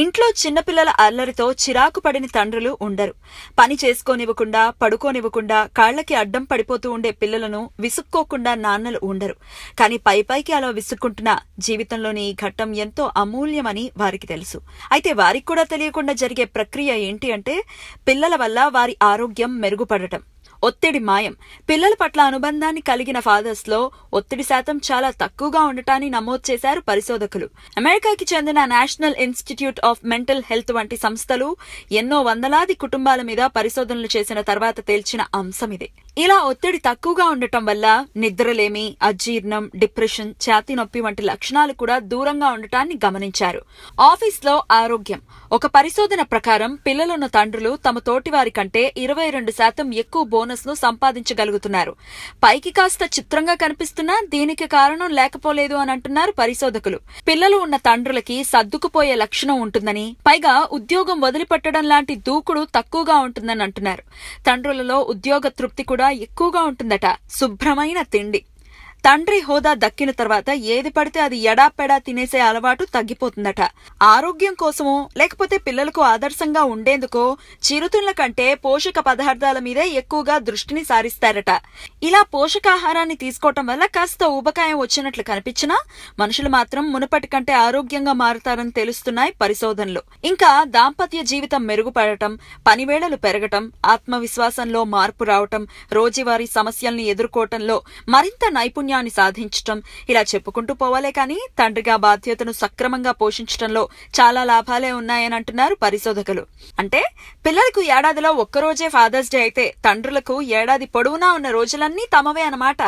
ఇంట్లో చిన్నపిల్లల అల్లరితో చిరాకు పడిన తండ్రులు ఉండరు. పని చేసుకోనివ్వకుండా, పడుకోనివ్వకుండా కాళ్లకి అడ్డం పడిపోతూ ఉండే పిల్లలను విసుక్కోకుండా నాన్నలు ఉండరు. కాని పైపైకి అలా విసుక్కుంటున్నా జీవితంలోని ఈ ఘట్టం ఎంతో అమూల్యమని వారికి తెలుసు. అయితే వారికి కూడా తెలియకుండా జరిగే ప్రక్రియ ఏంటి అంటే, పిల్లల వల్ల వారి ఆరోగ్యం మెరుగుపడటం. ఒత్తిడి మాయం. పిల్లల పట్ల అనుబంధాన్ని కలిగిన ఫాదర్స్ లో ఒత్తిడి శాతం చాలా తక్కువగా ఉండటాన్ని నమోదు చేశారు పరిశోధకులు. అమెరికాకి చెందిన national institute of mental health వంటి సంస్థలు ఎన్నో వందలాది కుటుంబాల మీద పరిశోధనలు చేసిన తర్వాత తేల్చిన అంశం ఇదే. ఇలా ఒత్తిడి తక్కువగా ఉండటం వల్ల నిద్రలేమి, అజీర్ణం, డిప్రెషన్, ఛాతీ నొప్పి వంటి లక్షణాలు కూడా దూరంగా ఉండటాన్ని గమనించారు. ఆఫీస్లో ఆరోగ్యం. ఒక పరిశోధన ప్రకారం పిల్లలున్న తండ్రులు తమ తోటి వారి కంటే 22% ఎక్కువ బోనస్ ను సంపాదించగలుగుతున్నారు. పైకి కాస్త చిత్రంగా కనిపిస్తున్నా దీనికి కారణం లేకపోలేదు అని అంటున్నారు పరిశోధకులు. పిల్లలు ఉన్న తండ్రులకి సర్దుకుపోయే లక్షణం ఉంటుందని, పైగా ఉద్యోగం వదిలిపెట్టడం లాంటి దూకుడు తక్కువగా ఉంటుందని అంటున్నారు. తండ్రులలో ఉద్యోగ తృప్తి కూడా ఎక్కువగా ఉంటుందట. శుభ్రమైన తిండి. తండ్రి హోదా దక్కిన తర్వాత ఏది పడితే అది ఎడాపెడా తినేసే అలవాటు తగ్గిపోతుందట. ఆరోగ్యం కోసమో లేకపోతే పిల్లలకు ఆదర్శంగా ఉండేందుకో చిరుతిళ్ల కంటే పోషక పదార్థాల మీదే ఎక్కువగా దృష్టిని సారిస్తారట. ఇలా పోషకాహారాన్ని తీసుకోవటం వల్ల కాస్త ఊబకాయం వచ్చినట్లు కనిపించినా మనుషులు మాత్రం మునుపటి కంటే ఆరోగ్యంగా మారుతారని తెలుస్తున్నాయి పరిశోధనలు. ఇంకా దాంపత్య జీవితం మెరుగుపడటం, పనివేళలు పెరగటం, ఆత్మవిశ్వాసంలో మార్పు రావటం, రోజువారీ సమస్యల్ని ఎదుర్కోవటంలో మరింత నైపుణ్యాన్ని సాధించటం, ఇలా చెప్పుకుంటూ పోవాలే కానీ తండ్రిగా బాధ్యతను సక్రమంగా పోషించటంలో చాలా లాభాలే ఉన్నాయని అంటున్నారు పరిశోధకులు. అంటే పిల్లలకు ఏడాదిలో ఒక్కరోజే ఫాదర్స్ డే అయితే తండ్రులకు ఏడాది పొడవునా ఉన్న రోజులన్నీ తమవే అన్నమాట.